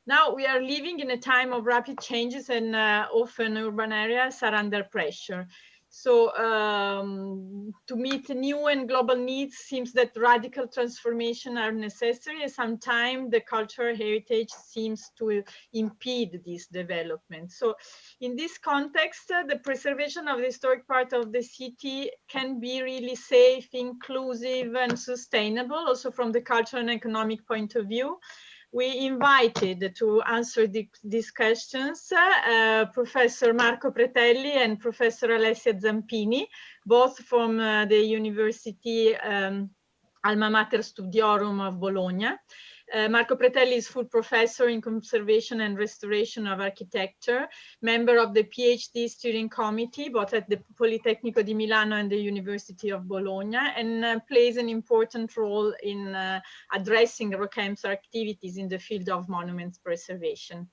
Now we are living in a time of rapid changes, and often urban areas are under pressure. So to meet new and global needs, seems that radical transformation are necessary, and sometimes the cultural heritage seems to impede this development. So in this context, the preservation of the historic part of the city can be really safe, inclusive, and sustainable, also from the cultural and economic point of view. We invited to answer these questions Professor Marco Pretelli and Professor Alessia Zampini, both from the University Alma Mater Studiorum of Bologna. Marco Pretelli is full professor in conservation and restoration of architecture, member of the PhD steering committee, both at the Politecnico di Milano and the University of Bologna, and plays an important role in addressing ROCHEMP's activities in the field of monuments preservation.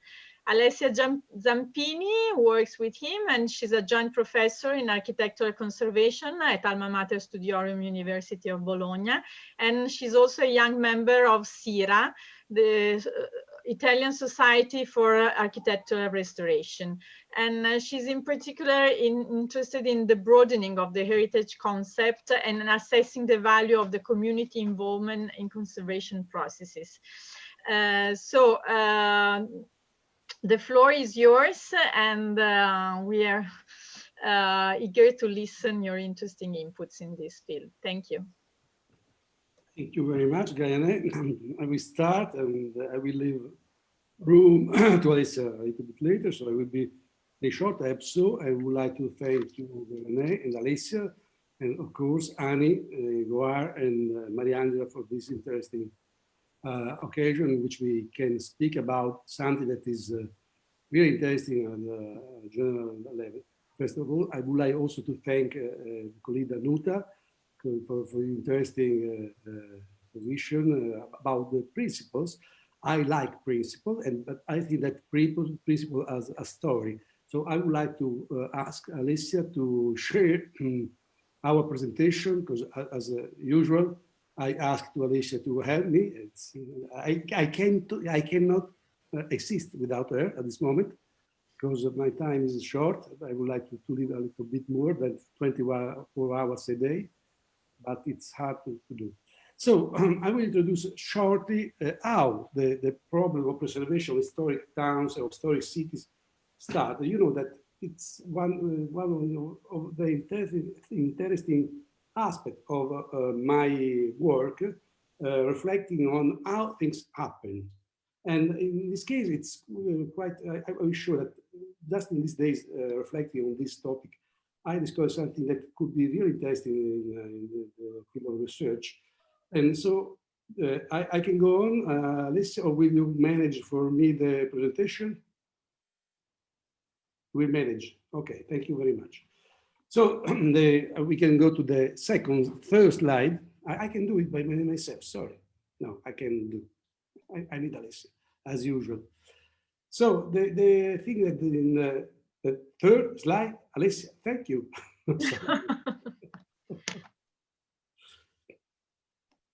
Alessia Zampini works with him, and she's a joint professor in architectural conservation at Alma Mater Studiorum University of Bologna, and she's also a young member of SIRA, the Italian Society for Architectural Restoration. And she's in particular interested in the broadening of the heritage concept and assessing the value of the community involvement in conservation processes. The floor is yours, and we are eager to listen your interesting inputs in this field. Thank you. Thank you very much, Gayane. I will start, and I will leave room to Alessia a little bit later, so it will be a short episode. I would like to thank you, Gayane and Alessia, and of course, Annie, Goar, and Mariangela for this interesting occasion in which we can speak about something that is really interesting on the general level. First of all, I would like also to thank colleague Danuta for interesting position about the principles. I like principle, but I think that principle as a story. So I would like to ask Alessia to share our presentation, because as usual, I asked to Alessia to help me. I cannot exist without her at this moment, because my time is short. I would like to live a little bit more than 24 hours a day, but it's hard to do. So I will introduce shortly how the problem of preservation of historic towns or historic cities started. You know that it's one of the interesting aspect of my work, reflecting on how things happen. And in this case, it's quite, I'm sure that just in these days, reflecting on this topic, I discovered something that could be really interesting in the field of research. And so I can go on, Alessia, or will you manage for me the presentation? We manage. Okay, thank you very much. So we can go to the third slide. I can do it by myself, sorry. No, I can do. I need Alessia, as usual. So the thing that in the third slide, Alessia, thank you.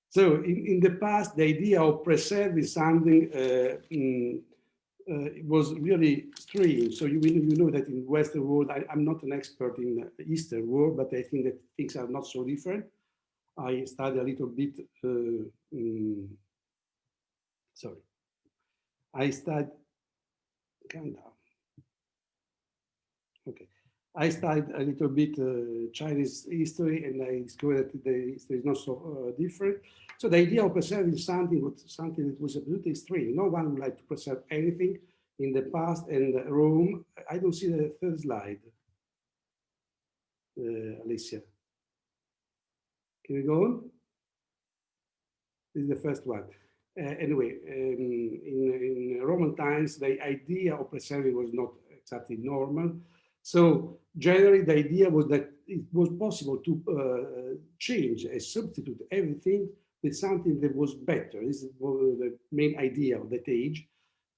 So in the past, the idea of preserving something was really strange. So you know that in the Western world, I'm not an expert in the Eastern world, but I think that things are not so different. I studied a little bit, sorry. I studied, calm down. Okay. I studied a little bit Chinese history, and I discovered that the history is not so different. So the idea of preserving something was something that was absolutely strange. No one would like to preserve anything in the past, and Rome. I don't see the third slide, Alessia. Can we go on? This is the first one. Anyway, in Roman times, the idea of preserving was not exactly normal. So generally, the idea was that it was possible to change and substitute everything with something that was better. This is the main idea of that age.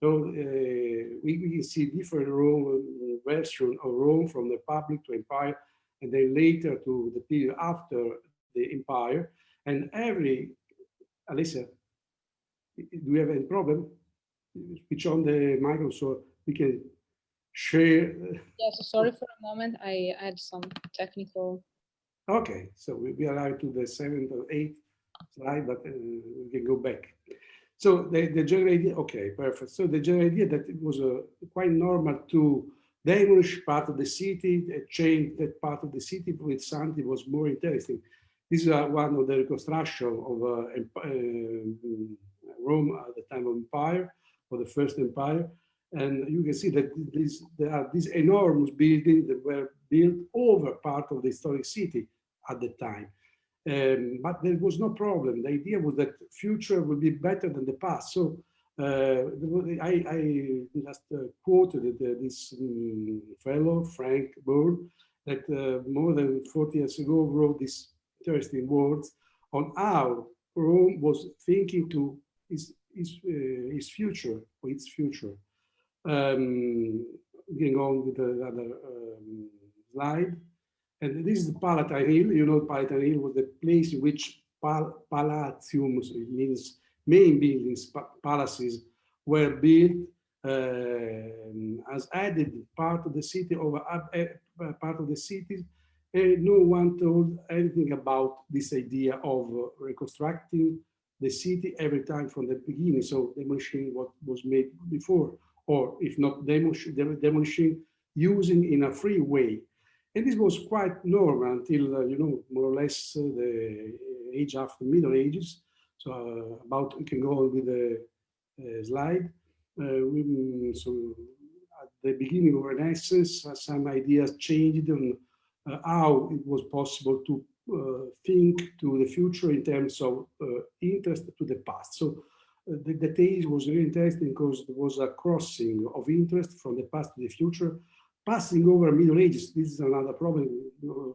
So we can see different versions of Rome, from the Republic to Empire, and then later to the period after the Empire. And Alessia, do we have any problem? switch on the microphone so we can share. Yeah, so sorry for a moment. I had some technical. Okay, so we arrived to the 7th or 8th slide, but we can go back. So the general idea, okay, perfect. So the general idea that it was quite normal to demolish part of the city, change that part of the city with something was more interesting. This is one of the reconstruction of Rome at the time of empire, or the first empire. And you can see that there are these enormous buildings that were built over part of the historic city at the time. But there was no problem. The idea was that future would be better than the past. So I just quoted this fellow, Frank Bourne, that more than 40 years ago wrote these interesting words on how Rome was thinking to its future, or its future. Going on with the other slide. And this is the Palatine Hill. You know, Palatine Hill was the place in which palatiums, it means main buildings, palaces, were built as added part of the city, over part of the city. And no one told anything about this idea of reconstructing the city every time from the beginning. So demolishing what was made before, or if not demolishing, using in a free way. And this was quite normal until, you know, more or less the age after Middle Ages. So about, we can go on with the slide. So at the beginning of Renaissance, some ideas changed on how it was possible to think to the future in terms of interest to the past. So the case was really interesting because there was a crossing of interest from the past to the future, passing over Middle Ages. This is another problem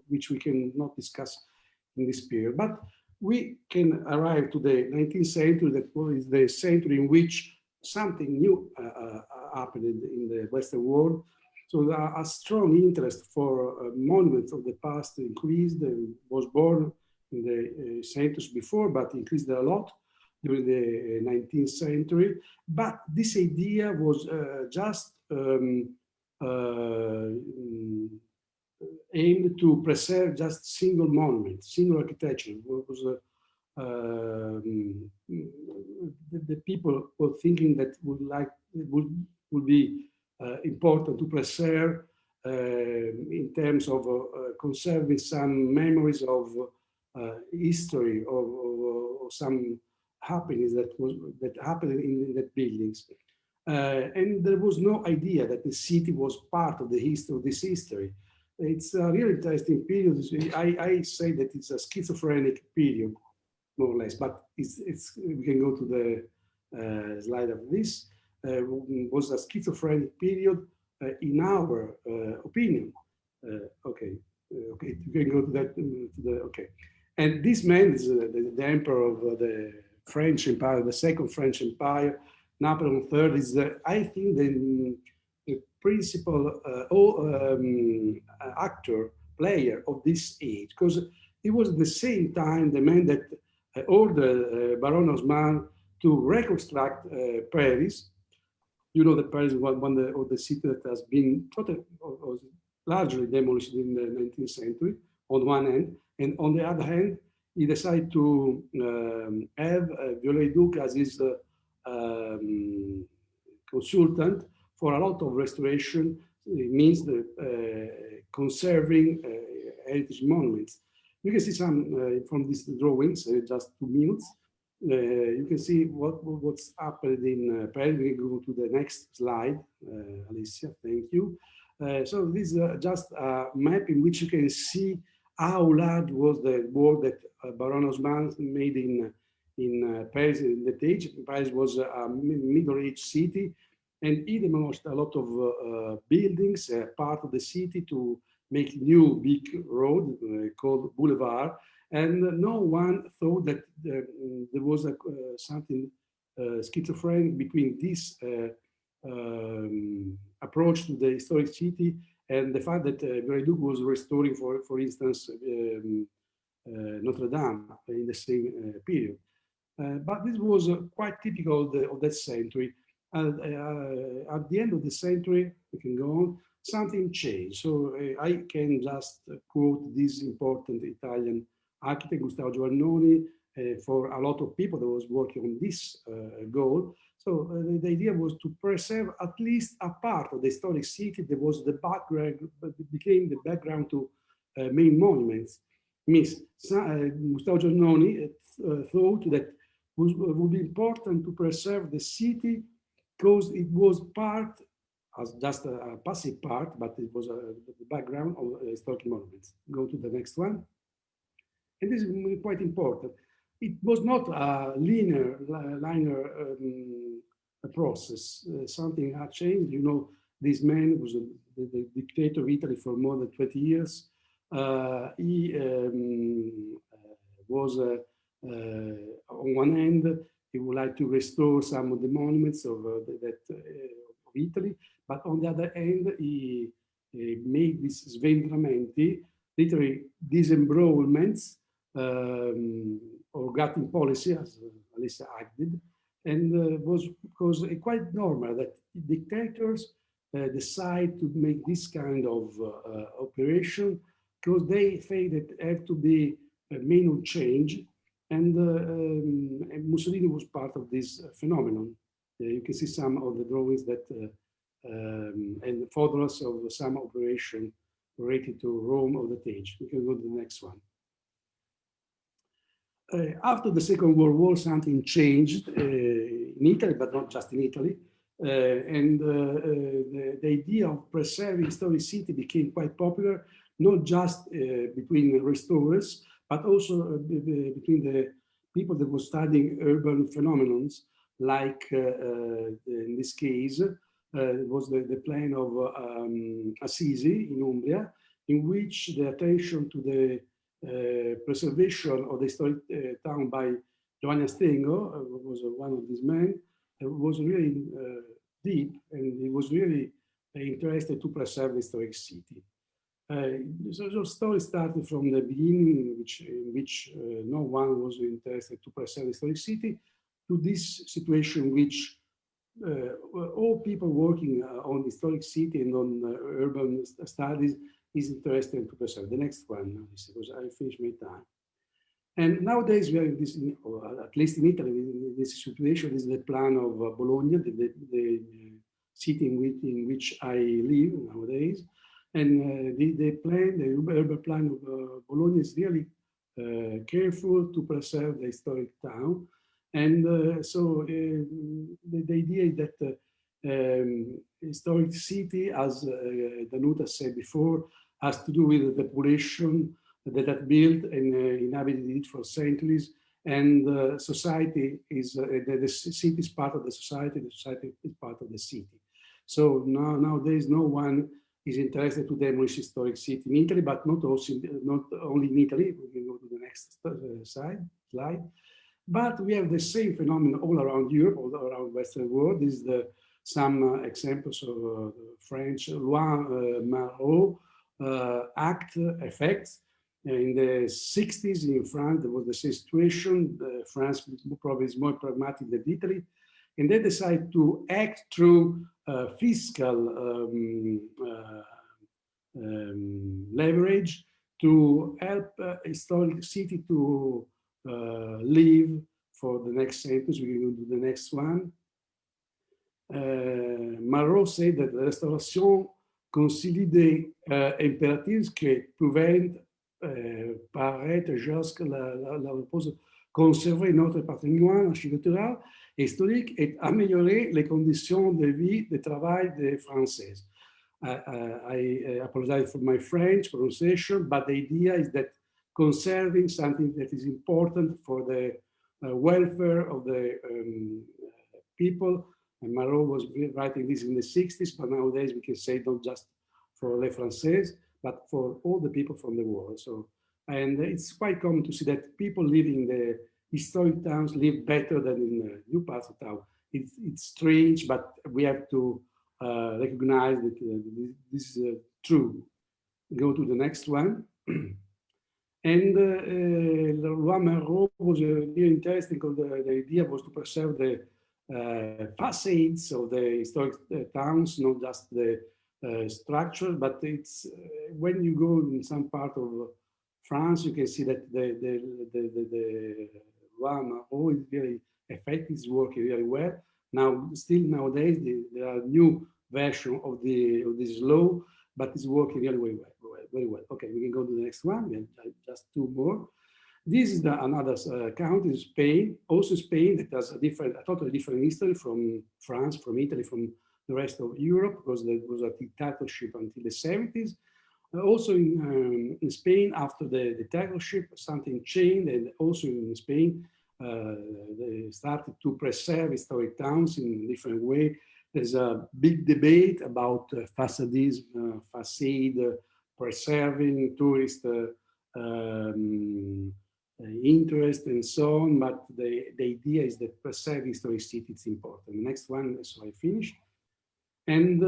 which we cannot discuss in this period. But we can arrive to the 19th century, that was the century in which something new happened in the Western world. So a strong interest for monuments of the past increased and was born in the centuries before, but increased a lot during the 19th century. But this idea was just aimed to preserve just single monuments, single architecture. It was, the people were thinking that would be important to preserve in terms of conserving some memories of history or some happenings that happened in the buildings. And there was no idea that the city was part of the history of this history. It's a really interesting period. I say that it's a schizophrenic period, more or less, but we can go to the slide of this. Was a schizophrenic period in our opinion. Okay, you can go to that. Okay, and this man is the emperor of the French Empire, the Second French Empire. Napoleon III is, I think, the principal actor, player of this age, because it was at the same time the man that ordered Baron Haussmann to reconstruct Paris. You know that Paris is one of the cities that has been totally, or largely demolished in the 19th century, on one hand, and on the other hand, he decided to have Viollet-le-Duc as his consultant for a lot of restoration. It means conserving heritage monuments. You can see some from these drawings, just 2 minutes. You can see what's happened in Paris. We go to the next slide, Alessia, thank you. So this is just a map in which you can see how large was the work that Baron Haussmann made in Paris in that age. Paris was a middle-aged city, and he demolished a lot of buildings, part of the city, to make new big road called Boulevard. And no one thought that there was something schizophrenic between this approach to the historic city and the fact that Viollet-le-Duc was restoring, for instance, Notre Dame in the same period. But this was quite typical of that century. at the end of the century, we can go on, something changed. So I can just quote this important Italian architect, Gustavo Giovannoni, for a lot of people that was working on this goal. So the idea was to preserve at least a part of the historic city that was the background, became the background to main monuments. Means Gustavo Giovannoni thought that would be important to preserve the city because it was part, as just a passive part, but it was the background of historic monuments. Go to the next one. And this is quite important. It was not a linear process. Something had changed. You know, this man was the dictator of Italy for more than 20 years. He was, on one hand, he would like to restore some of the monuments of Italy, but on the other hand, he made these sventramenti, literally disembowelments, or gutting policy, as Alessia did, and was because it's quite normal that dictators decide to make this kind of operation because they think that have to be a main of change, and Mussolini was part of this phenomenon. You can see some of the drawings that and photos of some operation related to Rome of the Tage. We can go to the next one. After the Second World War, something changed in Italy, but not just in Italy. And the idea of preserving historic city became quite popular, not just between restorers, but also between the people that were studying urban phenomena, like in this case, it was the plan of Assisi in Umbria, in which the attention to the preservation of the historic town by Giovanni Astengo, was one of these men, was really deep, and he was really interested to preserve the historic city. So the story started from the beginning, in which no one was interested to preserve the historic city, to this situation which all people working on the historic city and on urban studies is interested to preserve. The next one, because I finished my time. And nowadays we are in this, or at least in Italy, in this situation is the plan of Bologna, the city in which I live nowadays. And the plan, the urban plan of Bologna is really careful to preserve the historic town. And so the idea is that historic city, as Danuta said before, has to do with the population that had built and inhabited it for centuries, and society is the city is part of the society is part of the city. So nowadays no one is interested to demolish historic city in Italy, but not only in Italy. We can go to the next slide. But we have the same phenomenon all around Europe, all around Western world. This is some examples of French Loi Marot Act effects. In the 60s in France, there was the same situation. France probably is more pragmatic than Italy. And they decided to act through fiscal leverage to help historic city to live for the next centuries. We will do the next one. Marot said that la restauration concilie des impératifs qui pouvaient paraître jusque la repose, conserver notre patrimoine architectural et historique et améliorer les conditions de vie et de travail des Français. I apologize for my French pronunciation, but the idea is that conserving something that is important for the welfare of the people. And Marot was writing this in the 60s, but nowadays we can say not just for les Français, but for all the people from the world. So, and it's quite common to see that people living in the historic towns live better than in new parts of town. It's strange, but we have to recognize that this is true. Go to the next one. And Loi Marot was really interesting because the idea was to preserve the facades of the historic towns, not just the structure, but it's when you go in some part of France, you can see that the RAM is very effective, is working really well. Now, still nowadays, there are new version of this law, but it's working really very well. Okay, we can go to the next one. We have just two more. This is another country, Spain. Also Spain, that has a totally different history from France, from Italy, from the rest of Europe, because there was a dictatorship until the 70s. Also in Spain, after the dictatorship, something changed, and also in Spain, they started to preserve historic towns in a different way. There's a big debate about facade preserving tourist interest and so on, but the idea is that preserving historic city is important. The next one, so I finish. And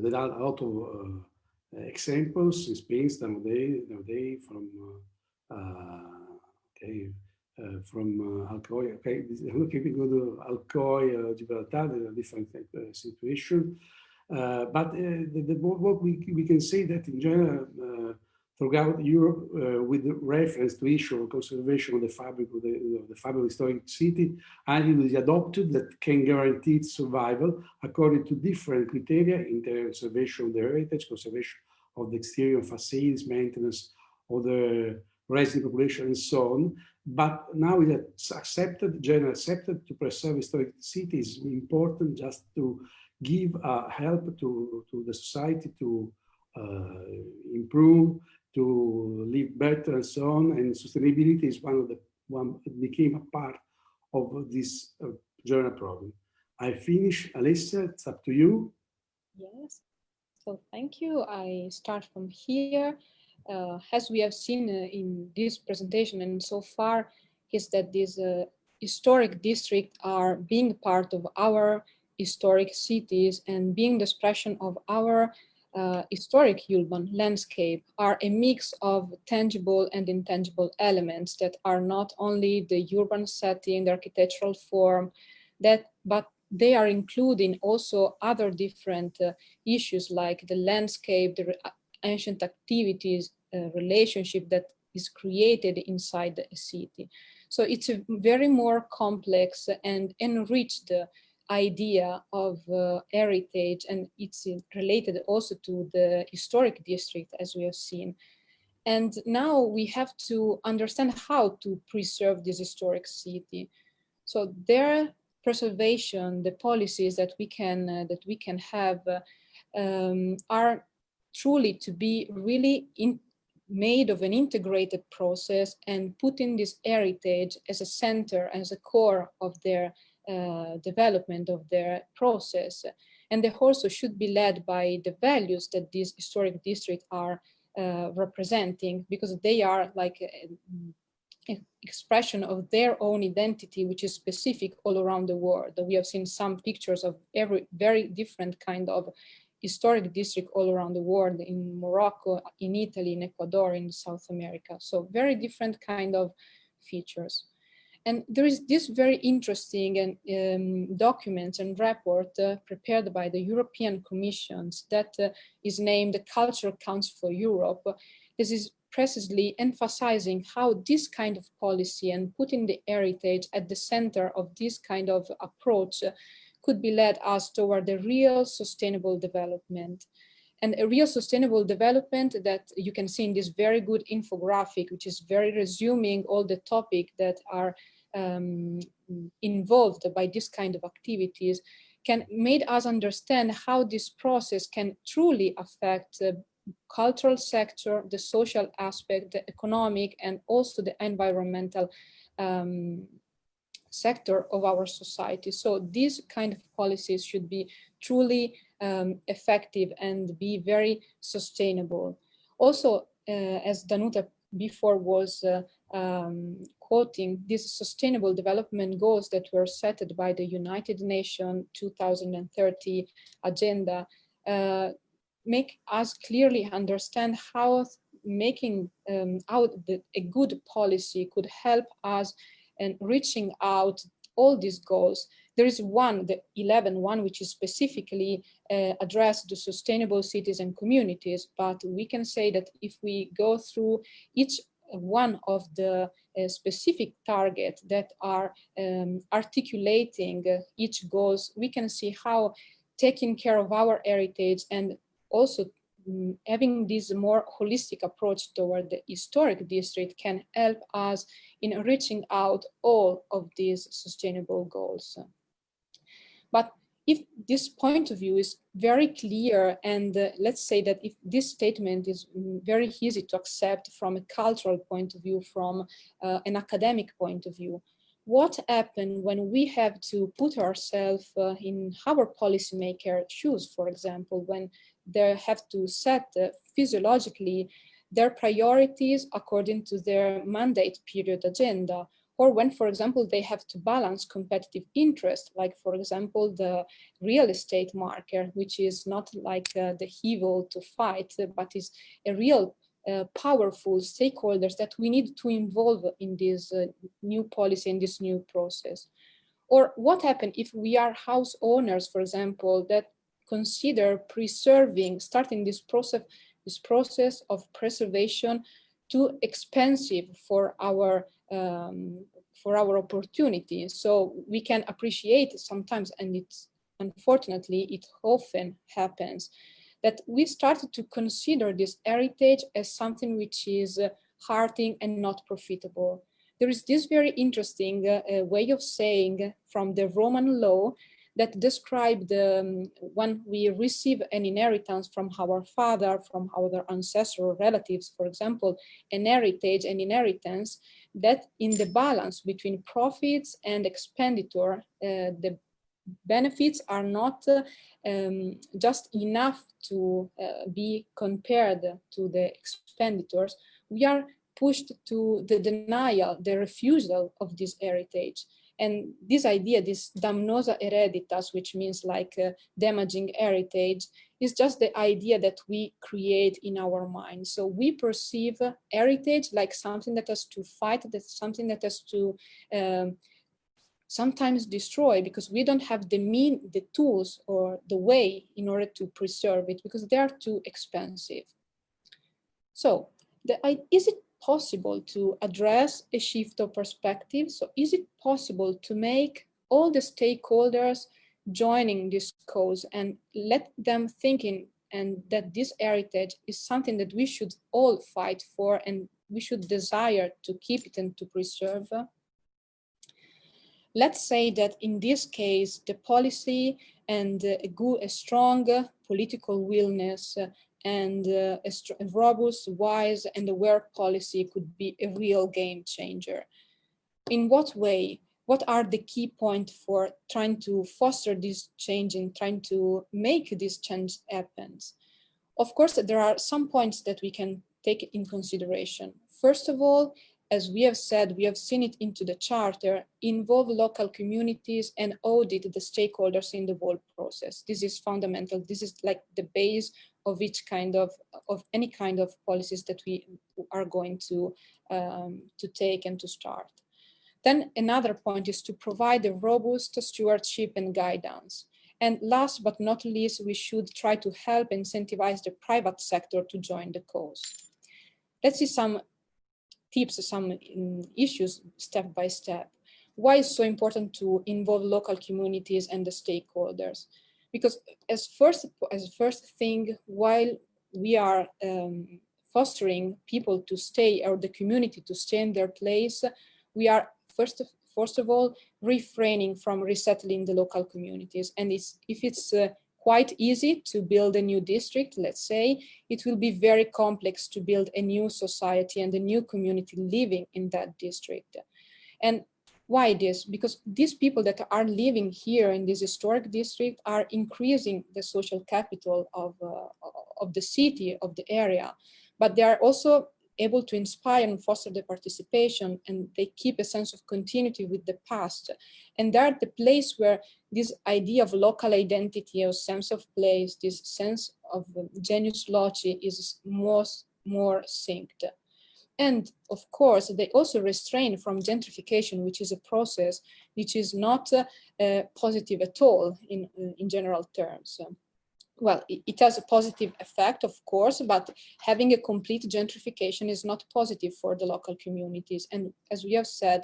there are a lot of examples in Spain nowadays from Alcoy. Okay, we go to Alcoy, Gibraltar. There are different situations, but what we can say that in general throughout Europe, with reference to issue of conservation of the fabric of the historic city, ideas is adopted that can guarantee its survival according to different criteria in the conservation of the heritage, conservation of the exterior facades, maintenance of the resident population, and so on. But now it's accepted, generally accepted, to preserve historic cities is important just to give help to the society to improve, to live better, and so on. And sustainability is one that became a part of this general problem. I finish. Alessia, it's up to you. Yes. So thank you. I start from here. As we have seen in this presentation and so far, is that these historic districts are being part of our historic cities and being the expression of our historic urban landscape, are a mix of tangible and intangible elements that are not only the urban setting, the architectural form, but they are including also other different issues like the landscape, the ancient activities, relationship that is created inside the city. So it's a very more complex and enriched idea of heritage, and it's related also to the historic district, as we have seen. And now we have to understand how to preserve this historic city. So their preservation, the policies that we can have are truly to be really made of an integrated process and putting this heritage as a center, as a core of their development of their process. And they also should be led by the values that these historic districts are representing, because they are like an expression of their own identity, which is specific all around the world. We have seen some pictures of every very different kind of historic district all around the world, in Morocco, in Italy, in Ecuador, in South America. So very different kind of features. And there is this very interesting document and report prepared by the European Commissions that is named the Cultural Council for Europe. This is precisely emphasizing how this kind of policy and putting the heritage at the center of this kind of approach could be led us toward a real sustainable development. And a real sustainable development that you can see in this very good infographic, which is very resuming all the topics that are involved by this kind of activities, can make us understand how this process can truly affect the cultural sector, the social aspect, the economic, and also the environmental sector of our society. So these kind of policies should be truly effective and be very sustainable. Also, as Danuta before was quoting, these sustainable development goals that were set by the United Nations 2030 agenda make us clearly understand how making a good policy could help us and reaching out all these goals. There is one, the 11th one, which is specifically addressed to sustainable cities and communities. But we can say that if we go through each one of the specific targets that are articulating each goals, we can see how taking care of our heritage and also having this more holistic approach toward the historic district can help us in reaching out all of these sustainable goals. But if this point of view is very clear, and let's say that if this statement is very easy to accept from a cultural point of view, from an academic point of view, what happens when we have to put ourselves in our policymaker shoes, for example, when they have to set physiologically their priorities according to their mandate period agenda, or when, for example, they have to balance competitive interest, like, for example, the real estate market, which is not like the evil to fight, but is a real powerful stakeholders that we need to involve in this new policy and this new process. Or what happens if we are house owners, for example, that consider preserving, starting this process of preservation too expensive for our opportunity. So we can appreciate sometimes, and it's unfortunately it often happens, that we started to consider this heritage as something which is hurting and not profitable. There is this very interesting way of saying from the Roman law that describe when we receive an inheritance from our father, from our ancestral relatives, for example, an heritage, an inheritance, that in the balance between profits and expenditure, the benefits are not just enough to be compared to the expenditures. We are pushed to the denial, the refusal of this heritage. And this idea, this damnosa hereditas, which means like damaging heritage, is just the idea that we create in our mind. So we perceive heritage like something that has to fight, that's something that has to sometimes destroy, because we don't have the tools or the way in order to preserve it, because they are too expensive. So is it possible to address a shift of perspective? So is it possible to make all the stakeholders joining this cause and let them thinking and that this heritage is something that we should all fight for and we should desire to keep it and to preserve? Let's say that in this case, the policy and a strong political willness and a robust, wise, and aware policy could be a real game changer. In what way? What are the key points for trying to foster this change and trying to make this change happen? Of course, there are some points that we can take in consideration. First of all, as we have said, we have seen it into the charter, involve local communities and audit the stakeholders in the whole process. This is fundamental. This is like the base of each kind of any kind of policies that we are going to take and to start. Then another point is to provide a robust stewardship and guidance. And last but not least, we should try to help incentivize the private sector to join the cause. Let's see some tips, some issues step by step. Why is it so important to involve local communities and the stakeholders? Because as first thing, while we are fostering people to stay, or the community to stay in their place, we are first of all refraining from resettling the local communities. And if it's quite easy to build a new district, let's say, it will be very complex to build a new society and a new community living in that district. And why this? Because these people that are living here in this historic district are increasing the social capital of the city, of the area, but they are also able to inspire and foster the participation, and they keep a sense of continuity with the past. And they're the place where this idea of local identity or sense of place, this sense of genius loci is more synced. And of course, they also restrain from gentrification, which is a process which is not positive at all in general terms. Well, it has a positive effect, of course, but having a complete gentrification is not positive for the local communities. And as we have said,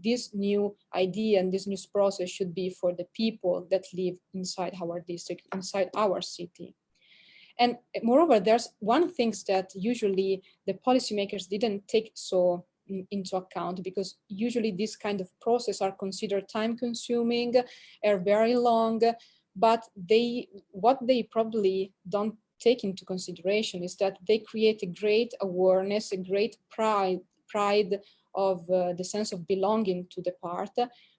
this new idea and this new process should be for the people that live inside our district, inside our city. And moreover, there's one thing that usually the policymakers didn't take so into account, because usually this kind of process are considered time consuming, are very long, but what they probably don't take into consideration is that they create a great awareness, a great pride of the sense of belonging to the part,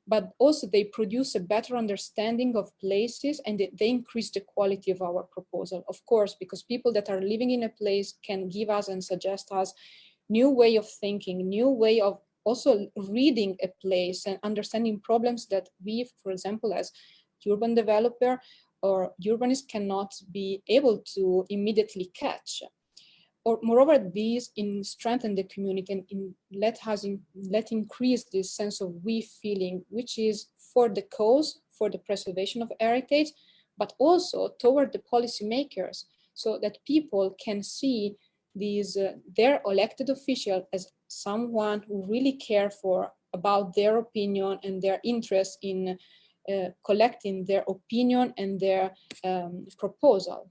but also they produce a better understanding of places, and they increase the quality of our proposal. Of course, because people that are living in a place can give us and suggest us new way of thinking, new way of also reading a place and understanding problems that we, for example, as urban developer or urbanist cannot be able to immediately catch. Or moreover, these strengthen the community and let increase this sense of we feeling, which is for the cause, for the preservation of heritage, but also toward the policymakers, so that people can see these their elected official as someone who really care about their opinion and their interest in collecting their opinion and their proposal.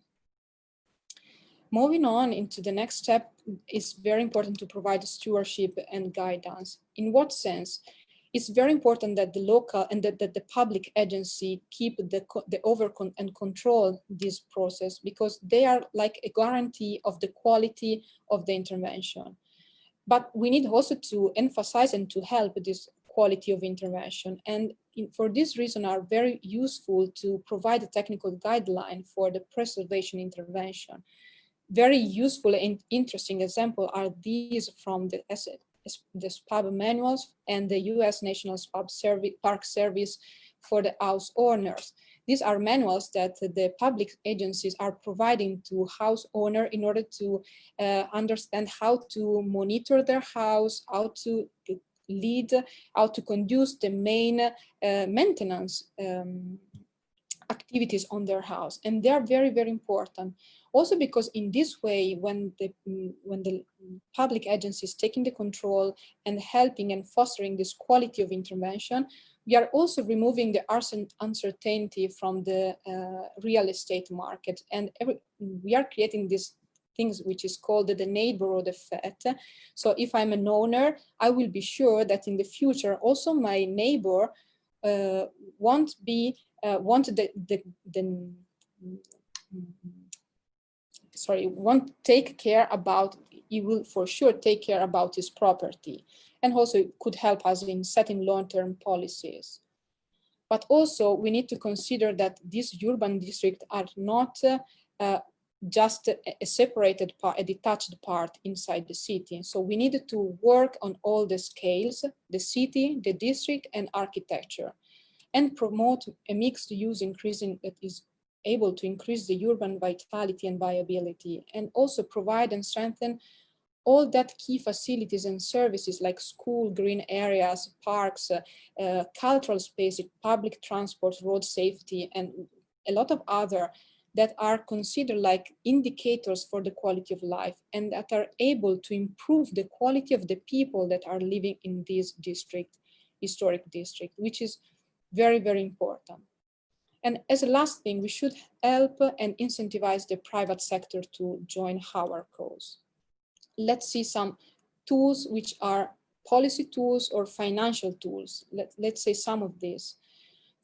Moving on into the next step, is very important to provide stewardship and guidance. In what sense? It's very important that the local and that the public agency keep the and control this process, because they are like a guarantee of the quality of the intervention. But we need also to emphasize and to help this quality of intervention. And for this reason are very useful to provide a technical guideline for the preservation intervention. Very useful and interesting example are these from the SPAB manuals and the US National Park Service for the house owners. These are manuals that the public agencies are providing to house owner in order to understand how to monitor their house, how to lead, how to conduce the main maintenance activities on their house. And they are very, very important. Also because in this way, when the public agency is taking the control and helping and fostering this quality of intervention, we are also removing the uncertainty from the real estate market. And we are creating these things which is called the neighborhood effect. So if I'm an owner, I will be sure that in the future also my neighbor won't take care about, he will for sure take care about his property, and also it could help us in setting long-term policies. But also we need to consider that these urban districts are not just a separated part, a detached part inside the city. So we needed to work on all the scales, the city, the district, and architecture, and promote a mixed use increasing that is able to increase the urban vitality and viability, and also provide and strengthen all that key facilities and services like school, green areas, parks, cultural spaces, public transport, road safety, and a lot of other that are considered like indicators for the quality of life, and that are able to improve the quality of the people that are living in this district, historic district, which is very, very important. And as a last thing, we should help and incentivize the private sector to join our cause. Let's see some tools which are policy tools or financial tools. Let's say some of these.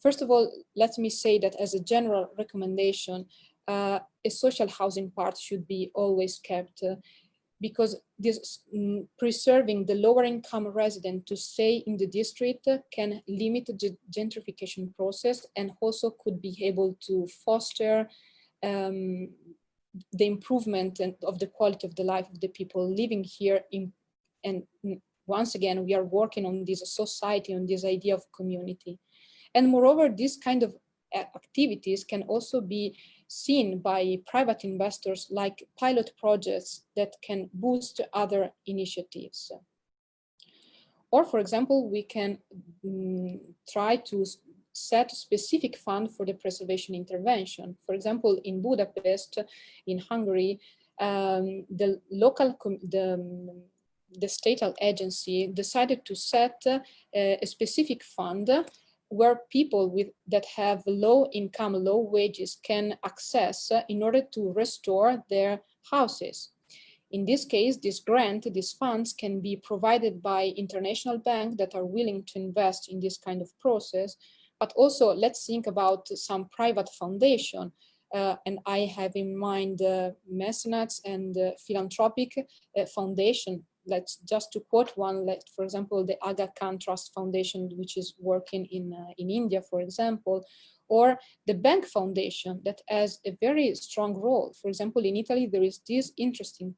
First of all, let me say that as a general recommendation, a social housing part should be always kept because this preserving the lower income resident to stay in the district can limit the gentrification process, and also could be able to foster the improvement of the quality of the life of the people living here. And once again, we are working on this society, on this idea of community. And moreover, this kind of activities can also be seen by private investors like pilot projects that can boost other initiatives. Or, for example, we can try to set a specific fund for the preservation intervention. For example, in Budapest, in Hungary, the statal agency decided to set a specific fund where people that have low income, low wages can access in order to restore their houses. In this case, this grant, these funds can be provided by international banks that are willing to invest in this kind of process. But also, let's think about some private foundation. And I have in mind mecenates and philanthropic foundation. Let's just to quote one, for example, the Aga Khan Trust Foundation, which is working in India, for example, or the bank foundation that has a very strong role. For example, in Italy, there is this interesting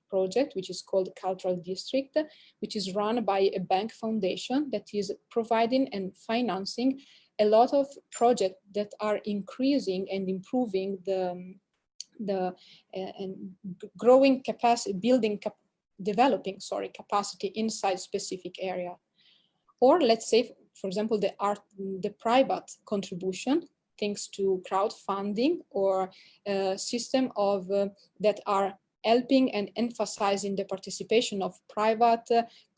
project, which is called Cultural District, which is run by a bank foundation that is providing and financing a lot of projects that are increasing and improving the growing capacity, developing capacity inside specific area. Or let's say, for example, the private contribution, thanks to crowdfunding or system of that are helping and emphasizing the participation of private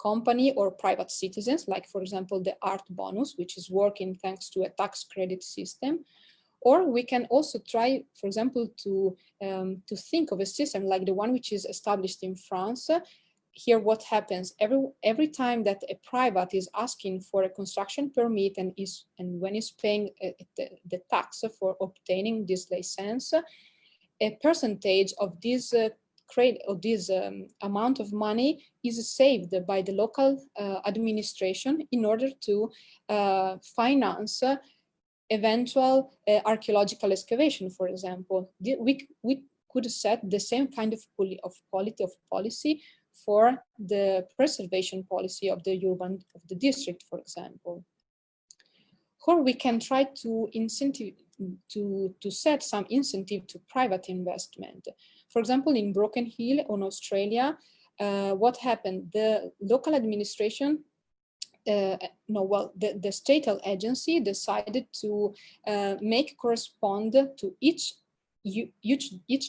company or private citizens, like for example, the art bonus, which is working thanks to a tax credit system. Or we can also try, for example, to think of a system like the one which is established in France. Here, what happens every time that a private is asking for a construction permit and when is paying the tax for obtaining this license, a percentage of this amount of money is saved by the local administration in order to finance eventual archaeological excavation, for example. We could set the same kind of policy for the preservation policy of the district, for example. Or we can try to set some incentive to private investment. For example, in Broken Hill in Australia, what happened? The local administration, the statal agency decided to make correspond to each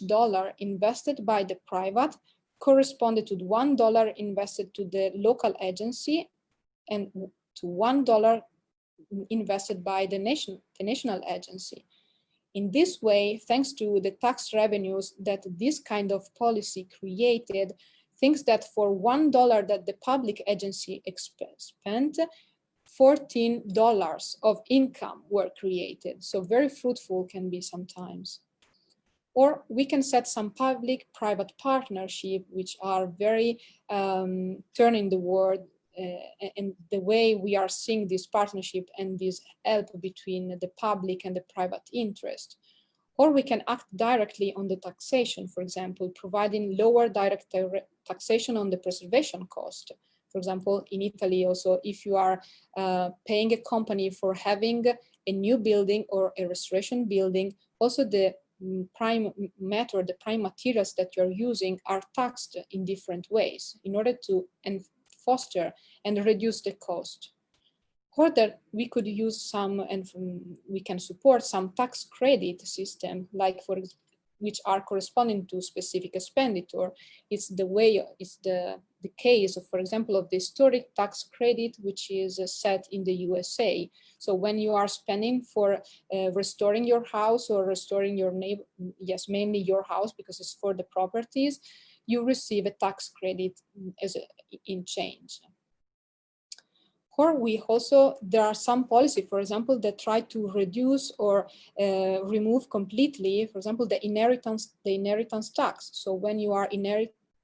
dollar invested by the private corresponded to $1 invested to the local agency and to $1 invested by the national agency. In this way, thanks to the tax revenues that this kind of policy created, things that for $1 that the public agency spent, $14 of income were created. So very fruitful can be sometimes. Or we can set some public-private partnership, which are very turning the world and the way we are seeing this partnership and this help between the public and the private interest. Or we can act directly on the taxation, for example, providing lower direct taxation on the preservation cost. For example, in Italy also, if you are paying a company for having a new building or a restoration building, also the prime matter, the prime materials that you're using are taxed in different ways in order to foster and reduce the cost. Or that we could use some, and we can support some tax credit system, like which are corresponding to specific expenditure. It's the case of, for example, of the historic tax credit, which is set in the USA. So when you are spending for restoring your house or restoring your mainly your house, because it's for the properties, you receive a tax credit in change. Or there are some policy, for example, that try to reduce or remove completely, for example, the inheritance tax. So when you are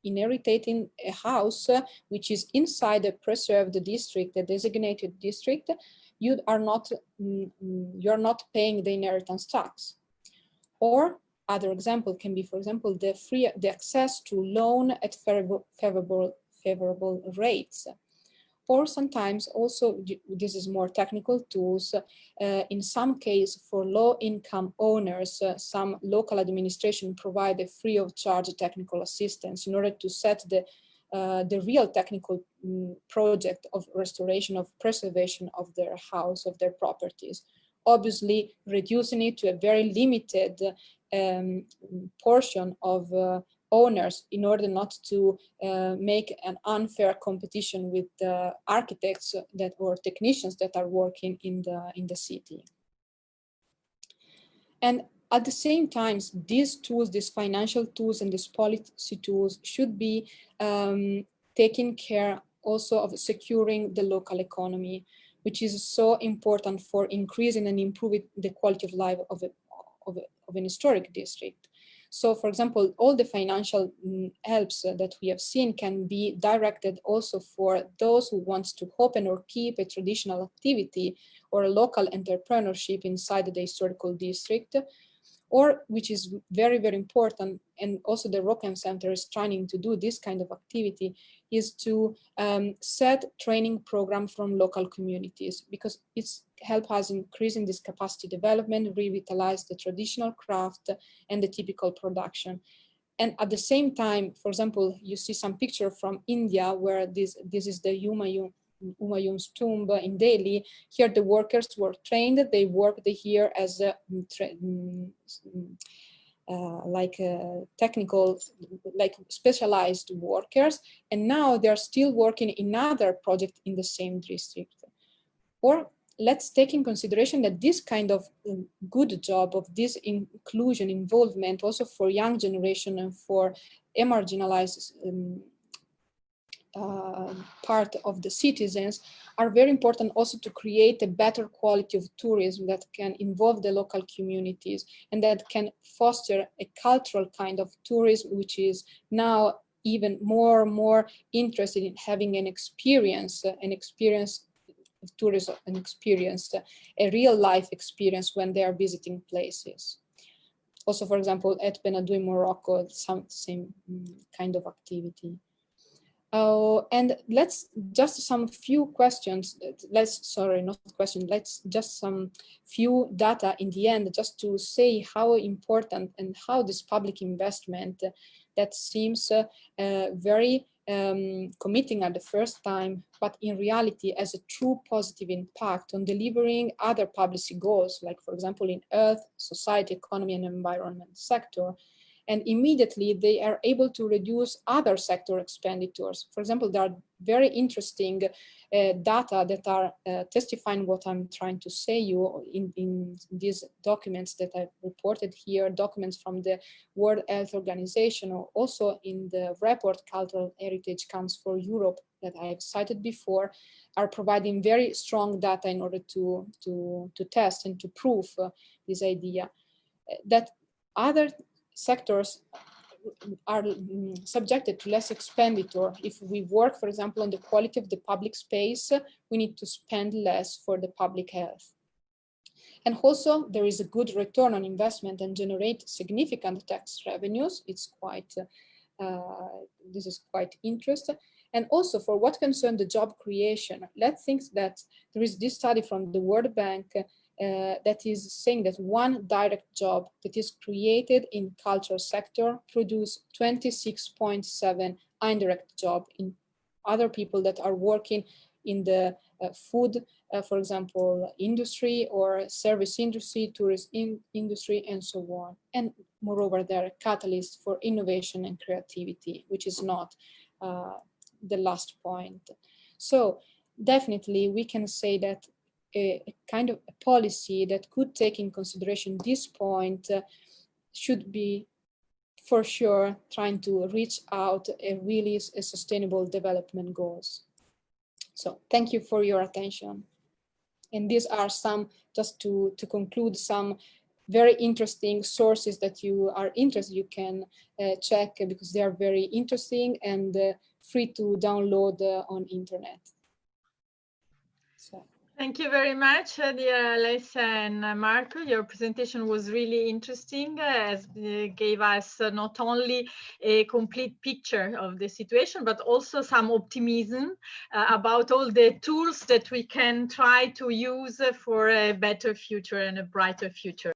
inheriting a house which is inside a preserved district, a designated district, you're not paying the inheritance tax. Or other example can be, for example, the access to loan at favorable rates. or sometimes also, this is more technical tools, in some case for low-income owners, some local administration provide a free of charge technical assistance in order to set the real technical project of restoration, of preservation of their house, of their properties. Obviously, reducing it to a very limited portion of owners in order not to make an unfair competition with the architects that or technicians that are working in the city. And at the same time, these tools, these financial tools and these policy tools should be taking care also of securing the local economy, which is so important for increasing and improving the quality of life of an historic district. So, for example, all the financial helps that we have seen can be directed also for those who want to open or keep a traditional activity or a local entrepreneurship inside the historical district, or which is very, very important, and also the ROCHEMP Center is trying to do this kind of activity, is to set training program from local communities, because it's help us increasing this capacity development, revitalize the traditional craft and the typical production. And at the same time, for example, you see some picture from India where this is the Humayun's tomb in Delhi. Here the workers were trained, they worked here as technical, like specialized workers, and now they're still working in another project in the same district. Or let's take in consideration that this kind of good job of this inclusion, involvement also for young generation and for a marginalized part of the citizens are very important also to create a better quality of tourism that can involve the local communities and that can foster a cultural kind of tourism, which is now even more and more interested in having an experience of tourism, a real life experience when they are visiting places. Also, for example, at Benadou in Morocco, same kind of activity. And let's just some few questions, let's just some few data in the end, just to say how important and how this public investment that seems very committing at the first time, but in reality as a true positive impact on delivering other policy goals, like for example in earth, society, economy and environment sector. And immediately they are able to reduce other sector expenditures. For example, there are very interesting data that are testifying what I'm trying to say you in these documents that I've reported here, documents from the World Health Organization, or also in the report Cultural Heritage Comes for Europe that I've cited before, are providing very strong data in order to test and to prove this idea that other sectors are subjected to less expenditure. If we work, for example, on the quality of the public space, we need to spend less for the public health. And also there is a good return on investment and generate significant tax revenues. It's quite, this is quite interesting. And also for what concerns the job creation, let's think that there is this study from the World Bank that is saying that one direct job that is created in culture sector produce 26.7 indirect job in other people that are working in the food, for example, industry or service industry, tourism industry, and so on. And moreover, they're a catalyst for innovation and creativity, which is not the last point. So definitely we can say that a kind of a policy that could take in consideration this point should be for sure trying to reach out a really sustainable development goals. So thank you for your attention. And these are some, just to conclude, some very interesting sources that you are interested, you can check because they are very interesting and free to download on internet. So. Thank you very much, dear Alessia and Marco. Your presentation was really interesting, as it gave us not only a complete picture of the situation, but also some optimism about all the tools that we can try to use for a better future and a brighter future.